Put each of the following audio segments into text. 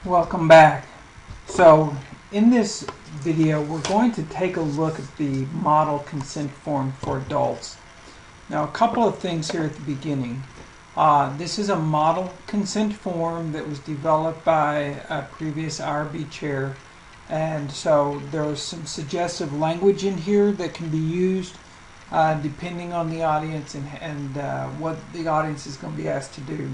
Welcome back. So in this video we're going to take a look at the model consent form for adults. Now a couple of things here at the beginning. This is a model consent form that was developed by a previous IRB chair, and so there's some suggestive language in here that can be used depending on the audience and what the audience is going to be asked to do.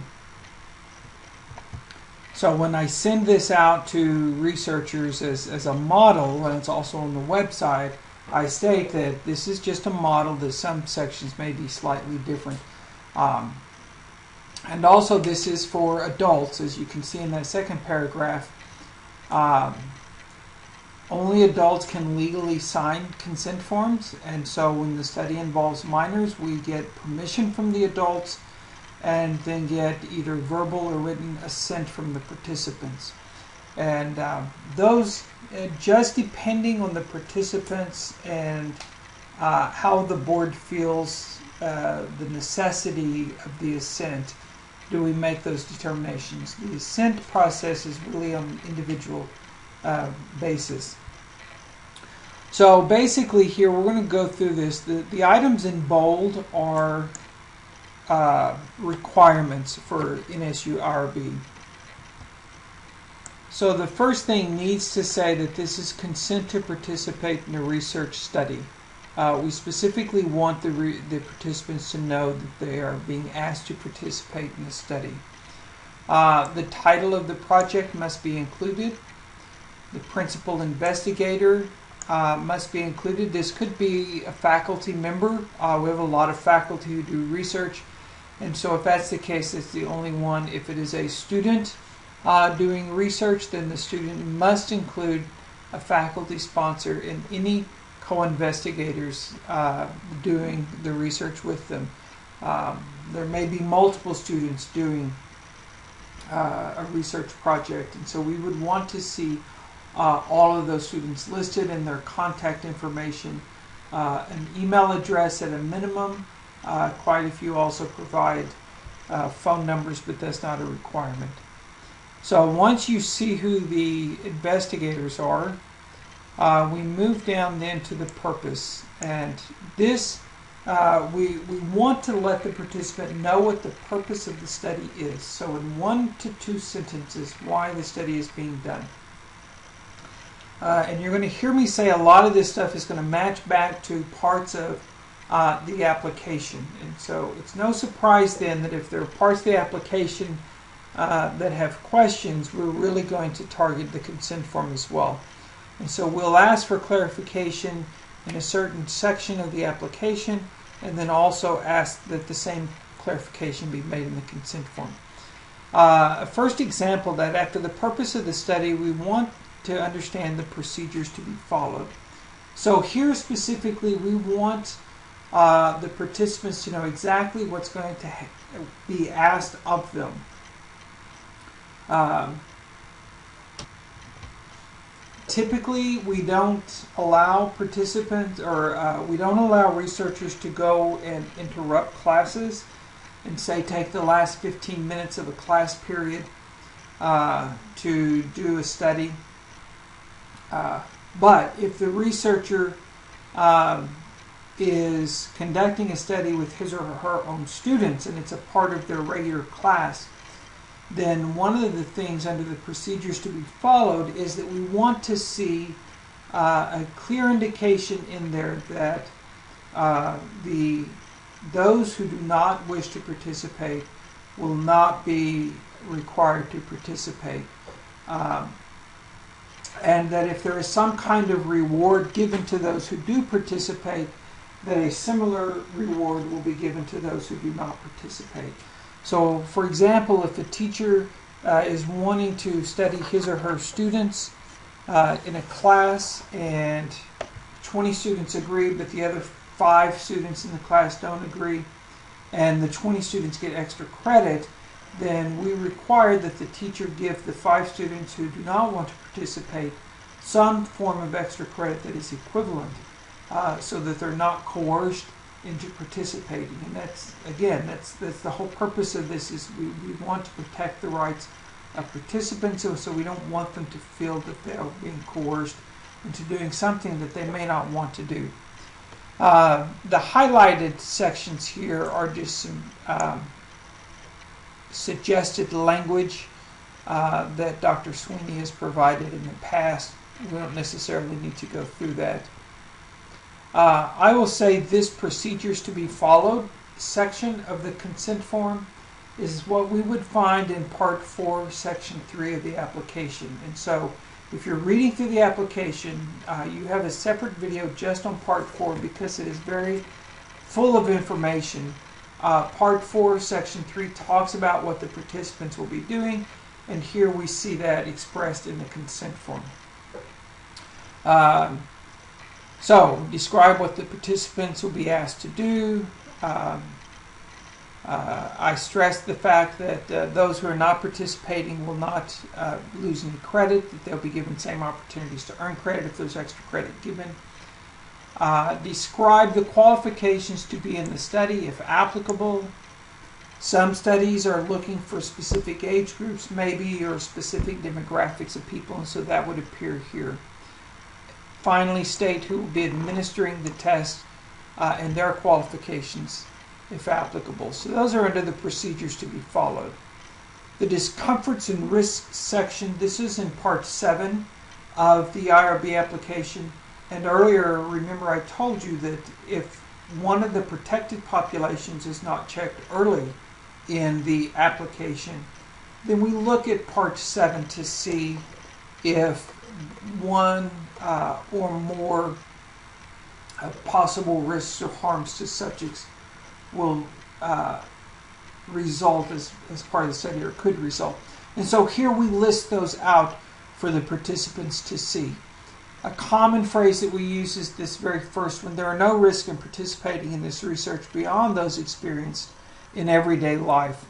So when I send this out to researchers as a model, and it's also on the website, I state that this is just a model, that some sections may be slightly different. And also this is for adults, as you can see in that second paragraph. Only adults can legally sign consent forms, and so when the study involves minors, we get permission from the adults and then get either verbal or written assent from the participants. And those, just depending on the participants and how the board feels the necessity of the assent, do we make those determinations. The assent process is really on an individual basis. So basically here we're going to go through this. The items in bold are requirements for NSU IRB. So the first thing needs to say that this is consent to participate in a research study. We specifically want the participants to know that they are being asked to participate in the study. The title of the project must be included. The principal investigator must be included. This could be a faculty member. We have a lot of faculty who do research, and so if that's the case, it's the only one. If it is a student doing research, then the student must include a faculty sponsor and any co-investigators doing the research with them. There may be multiple students doing a research project, and so we would want to see all of those students listed and their contact information, an email address at a minimum. Quite a few also provide phone numbers, but that's not a requirement. So once you see who the investigators are, we move down then to the purpose. And this, we want to let the participant know what the purpose of the study is. So in 1 to 2 sentences, why the study is being done. And you're going to hear me say a lot of this stuff is going to match back to parts of the application. And so it's no surprise then that if there are parts of the application that have questions, we're really going to target the consent form as well. And so we'll ask for clarification in a certain section of the application, and then also ask that the same clarification be made in the consent form. A first example that after the purpose of the study, we want to understand the procedures to be followed. So here specifically, we want the participants to know exactly what's going to be asked of them. Typically, we don't allow participants, or we don't allow researchers to go and interrupt classes and say take the last 15 minutes of a class period to do a study. But if the researcher is conducting a study with his or her own students and it's a part of their regular class, then one of the things under the procedures to be followed is that we want to see a clear indication in there that those who do not wish to participate will not be required to participate. And that if there is some kind of reward given to those who do participate, that a similar reward will be given to those who do not participate. So, for example, if a teacher is wanting to study his or her students in a class and 20 students agree, but the other 5 students in the class don't agree, and the 20 students get extra credit, then we require that the teacher give the 5 students who do not want to participate some form of extra credit that is equivalent, so that they're not coerced into participating. And that's, again, that's the whole purpose of this, is we want to protect the rights participants, so we don't want them to feel that they're being coerced into doing something that they may not want to do. The highlighted sections here are just some suggested language that Dr. Sweeney has provided in the past. We don't necessarily need to go through that. I will say this procedures to be followed section of the consent form is what we would find in Part 4, Section 3 of the application. And so if you're reading through the application, you have a separate video just on Part 4 because it is very full of information. Part 4, Section 3 talks about what the participants will be doing, and here we see that expressed in the consent form. So, describe what the participants will be asked to do. I stress the fact that those who are not participating will not lose any credit, that they'll be given same opportunities to earn credit if there's extra credit given. Describe the qualifications to be in the study, if applicable. Some studies are looking for specific age groups, maybe, or specific demographics of people, and so that would appear here. Finally, state who will be administering the test and their qualifications, if applicable. So those are under the procedures to be followed. The discomforts and risks section, this is in Part 7 of the IRB application. And earlier, remember I told you that if one of the protected populations is not checked early in the application, then we look at Part 7 to see if one or more possible risks or harms to subjects will result as part of the study, or could result. And so here we list those out for the participants to see. A common phrase that we use is this very first one: there are no risks in participating in this research beyond those experienced in everyday life.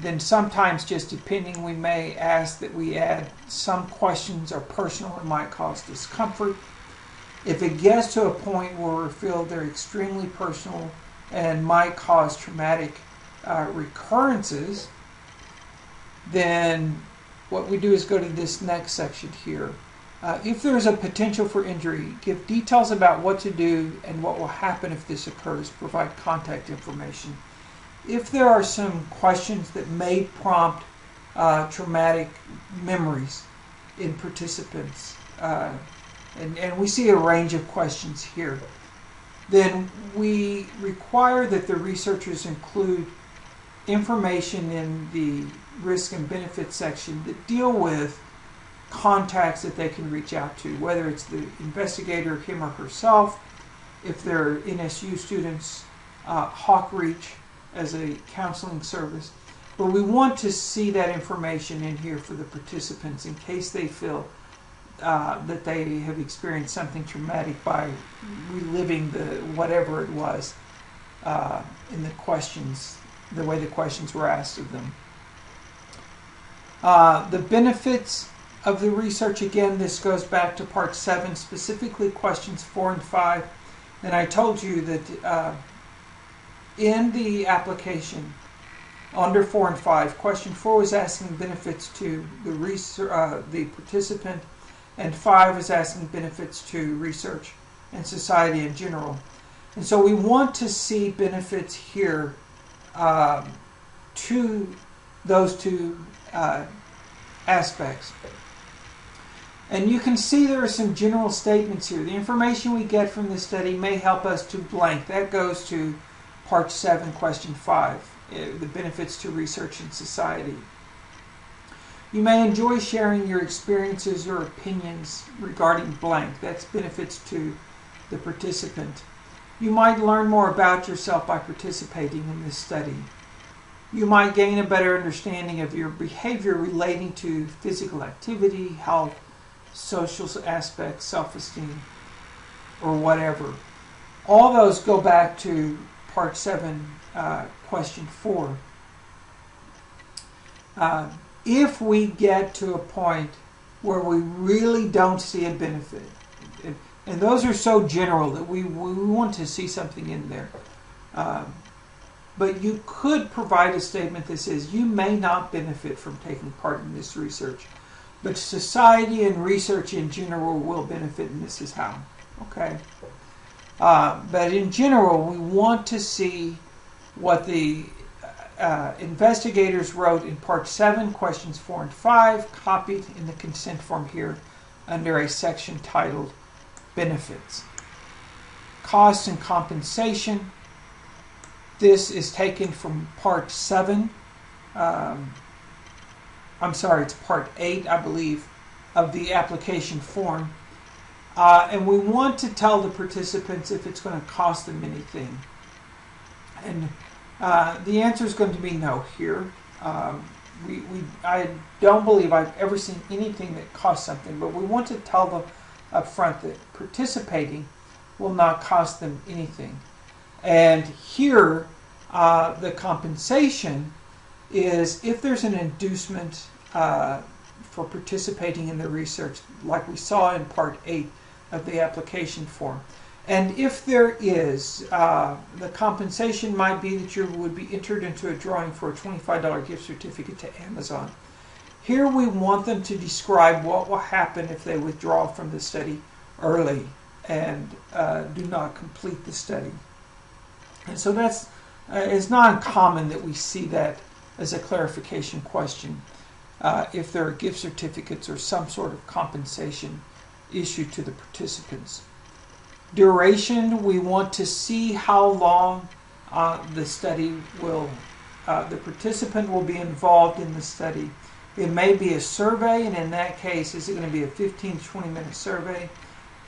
Then sometimes, just depending, we may ask that we add some questions are personal and might cause discomfort. If it gets to a point where we feel they're extremely personal and might cause traumatic recurrences, then what we do is go to this next section here. If there is a potential for injury, give details about what to do and what will happen if this occurs. Provide contact information. If there are some questions that may prompt traumatic memories in participants, and we see a range of questions here, then we require that the researchers include information in the risk and benefit section that deal with contacts that they can reach out to, whether it's the investigator, him or herself, if they're NSU students, Hawk Reach as a counseling service. But we want to see that information in here for the participants in case they feel that they have experienced something traumatic by reliving the whatever it was in the questions, the way the questions were asked of them. The benefits of the research, again, this goes back to Part 7, specifically questions 4 and 5. And I told you that in the application, under 4 and 5, question 4 was asking benefits to the participant, and 5 is asking benefits to research and society in general. And so we want to see benefits here to those two aspects. And you can see there are some general statements here. The information we get from this study may help us to blank. That goes to Part 7, Question 5, the benefits to research and society. You may enjoy sharing your experiences or opinions regarding blank. That's benefits to the participant. You might learn more about yourself by participating in this study. You might gain a better understanding of your behavior relating to physical activity, health, social aspects, self-esteem, or whatever. All those go back to Part 7, Question 4. If we get to a point where we really don't see a benefit, and those are so general that we want to see something in there, but you could provide a statement that says you may not benefit from taking part in this research, but society and research in general will benefit, and this is how. Okay. But in general, we want to see what the investigators wrote in Part 7, questions 4 and 5, copied in the consent form here under a section titled Benefits. Cost and compensation. This is taken from Part 7. I'm sorry, it's Part 8, I believe, of the application form. And we want to tell the participants if it's going to cost them anything. And the answer is going to be no here. I don't believe I've ever seen anything that costs something, but we want to tell them up front that participating will not cost them anything. And here, the compensation is if there's an inducement for participating in the research, like we saw in Part 8 of the application form. And if there is, the compensation might be that you would be entered into a drawing for a $25 gift certificate to Amazon. Here we want them to describe what will happen if they withdraw from the study early and do not complete the study. And so that's it's not uncommon that we see that as a clarification question if there are gift certificates or some sort of compensation issued to the participants. Duration, we want to see how long the study will, the participant will be involved in the study. It may be a survey, and in that case, is it going to be a 15 to 20 minute survey?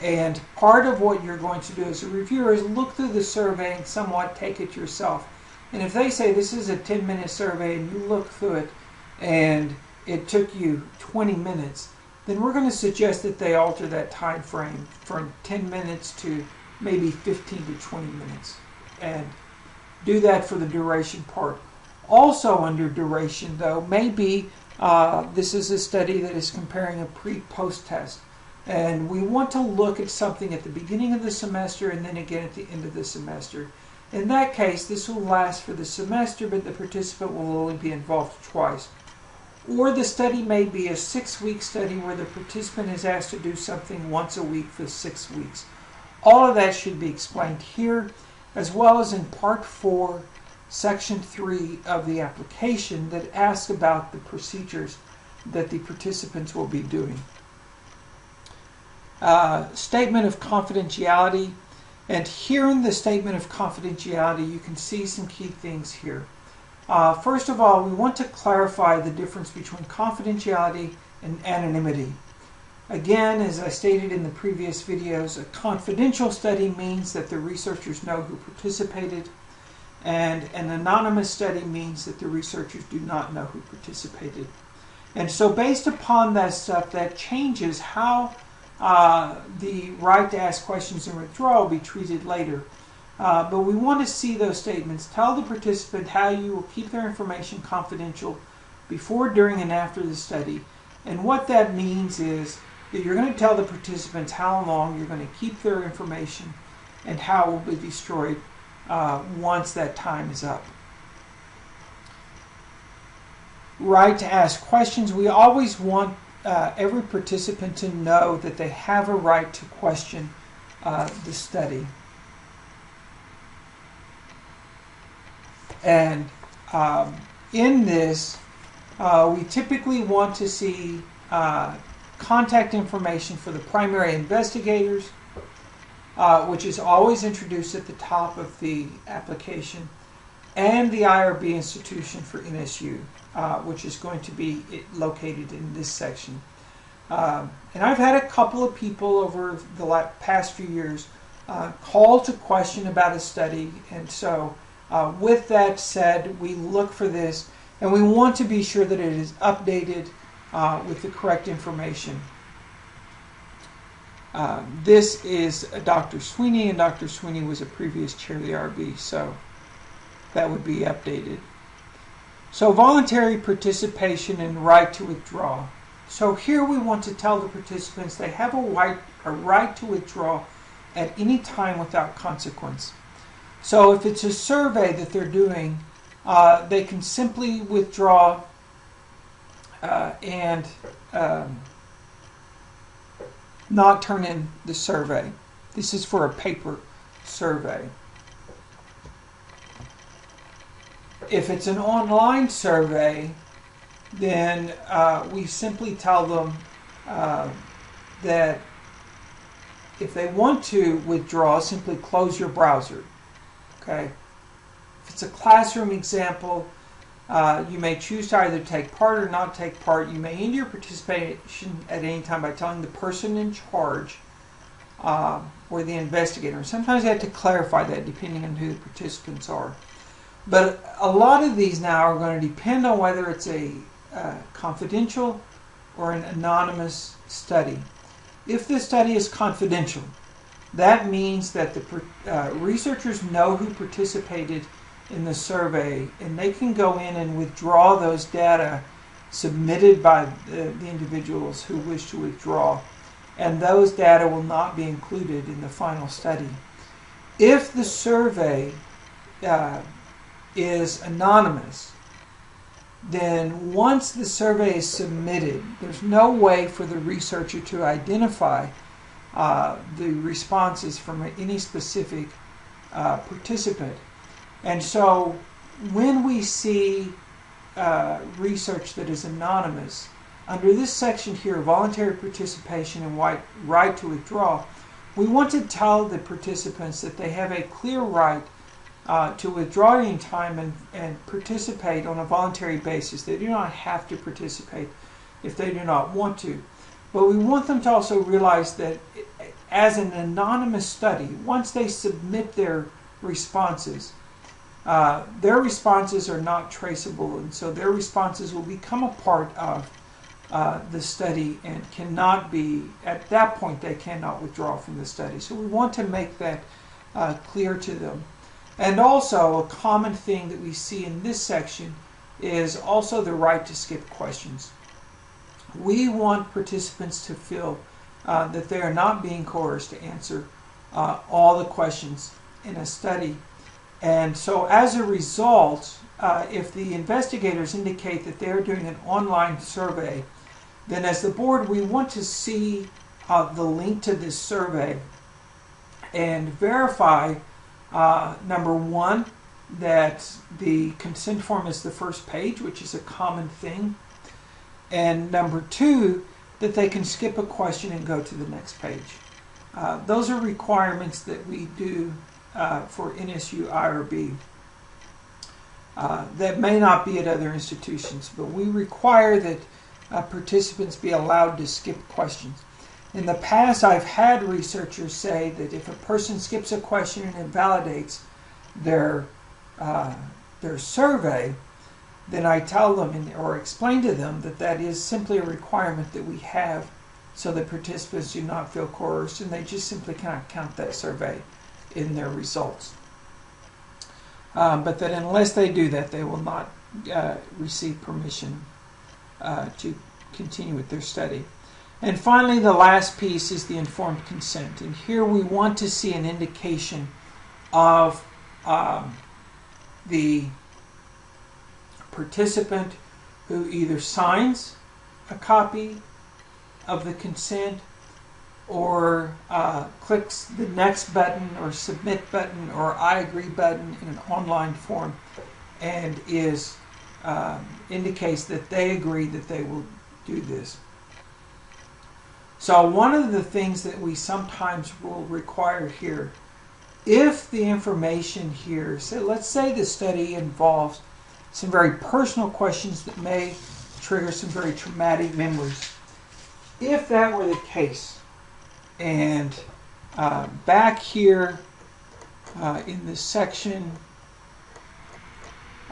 And part of what you're going to do as a reviewer is look through the survey and somewhat take it yourself. And if they say this is a 10-minute survey and you look through it and it took you 20 minutes, then we're going to suggest that they alter that time frame from 10 minutes to maybe 15 to 20 minutes. And do that for the duration part. Also under duration, though, maybe this is a study that is comparing a pre-post test. And we want to look at something at the beginning of the semester and then again at the end of the semester. In that case, this will last for the semester, but the participant will only be involved twice. Or the study may be a 6-week study where the participant is asked to do something once a week for 6 weeks. All of that should be explained here, as well as in Part 4, Section 3 of the application that asks about the procedures that the participants will be doing. Statement of confidentiality. And here in the statement of confidentiality, you can see some key things here. First of all, we want to clarify the difference between confidentiality and anonymity. Again, as I stated in the previous videos, a confidential study means that the researchers know who participated, and an anonymous study means that the researchers do not know who participated. And so based upon that stuff, that changes how the right to ask questions and withdraw will be treated later. But we want to see those statements. Tell the participant how you will keep their information confidential before, during, and after the study. And what that means is that you're going to tell the participants how long you're going to keep their information and how it will be destroyed once that time is up. Right to ask questions. We always want every participant to know that they have a right to question the study. And in this, we typically want to see contact information for the primary investigators, which is always introduced at the top of the application, and the IRB institution for NSU, which is going to be located in this section. And I've had a couple of people over the past few years call to question about a study, and so with that said, we look for this, and we want to be sure that it is updated with the correct information. This is Dr. Sweeney, and Dr. Sweeney was a previous chair of the IRB, so that would be updated. So voluntary participation and right to withdraw. So here we want to tell the participants they have a right to withdraw at any time without consequence. So if it's a survey that they're doing, they can simply withdraw and not turn in the survey. This is for a paper survey. If it's an online survey, then we simply tell them that if they want to withdraw, simply close your browser. Okay. If it's a classroom example, you may choose to either take part or not take part. You may end your participation at any time by telling the person in charge or the investigator. Sometimes I have to clarify that depending on who the participants are. But a lot of these now are going to depend on whether it's a confidential or an anonymous study. If the study is confidential, that means that the researchers know who participated in the survey, and they can go in and withdraw those data submitted by the individuals who wish to withdraw, and those data will not be included in the final study. If the survey is anonymous, then once the survey is submitted, there's no way for the researcher to identify the responses from any specific participant. And so when we see research that is anonymous, under this section here, voluntary participation and right to withdraw, we want to tell the participants that they have a clear right to withdraw at any time and participate on a voluntary basis. They do not have to participate if they do not want to. But we want them to also realize that as an anonymous study, once they submit their responses are not traceable, and so their responses will become a part of the study and cannot be, at that point they cannot withdraw from the study. So we want to make that clear to them. And also a common thing that we see in this section is also the right to skip questions. We want participants to feel that they are not being coerced to answer all the questions in a study. And so as a result, if the investigators indicate that they're doing an online survey, then as the board we want to see the link to this survey and verify, number one, that the consent form is the first page, which is a common thing, and number two, that they can skip a question and go to the next page. Those are requirements that we do for NSU IRB. That may not be at other institutions, but we require that participants be allowed to skip questions. In the past, I've had researchers say that if a person skips a question and invalidates their survey, then I tell them or explain to them that that is simply a requirement that we have so that participants do not feel coerced, and they just simply cannot count that survey in their results. But that unless they do that, they will not receive permission to continue with their study. And finally, the last piece is the informed consent. And here we want to see an indication of the participant who either signs a copy of the consent or clicks the next button or submit button or I agree button in an online form and indicates that they agree that they will do this. So one of the things that we sometimes will require here, if the information here, so let's say the study involves some very personal questions that may trigger some very traumatic memories. If that were the case, and back here in this section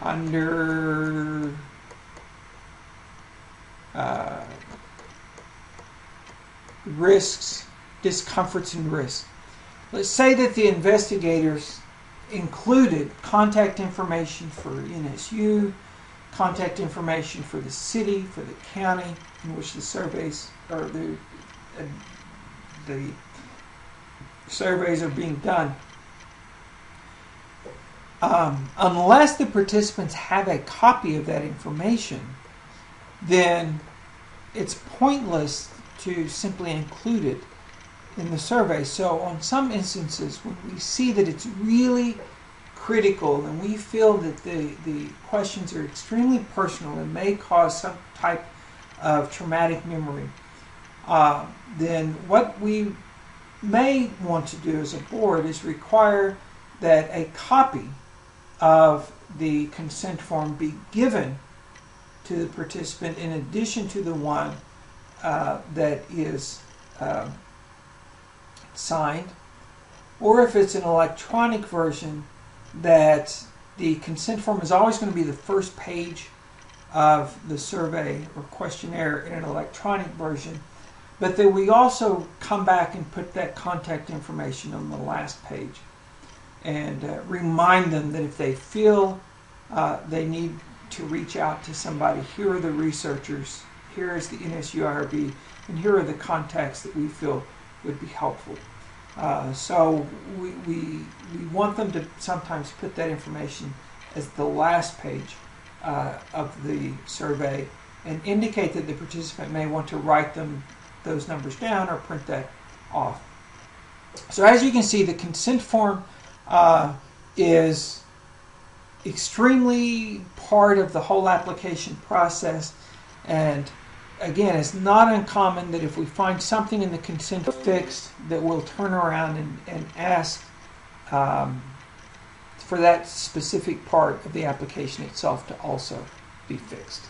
under risks, discomforts, and risks. Let's say that the investigators included contact information for NSU, contact information for the city, for the county in which the surveys or the surveys are being done. Unless the participants have a copy of that information, then it's pointless to simply include it in the survey. So on some instances, when we see that it's really critical and we feel that the questions are extremely personal and may cause some type of traumatic memory, then what we may want to do as a board is require that a copy of the consent form be given to the participant in addition to the one that is signed, or if it's an electronic version, that the consent form is always going to be the first page of the survey or questionnaire in an electronic version, but that we also come back and put that contact information on the last page and remind them that if they feel they need to reach out to somebody, here are the researchers, here is the NSU IRB, and here are the contacts that we feel would be helpful. So we want them to sometimes put that information as the last page of the survey and indicate that the participant may want to write those numbers down or print that off. So as you can see, the consent form is extremely part of the whole application process, and again, it's not uncommon that if we find something in the consent fixed, that we'll turn around and ask for that specific part of the application itself to also be fixed.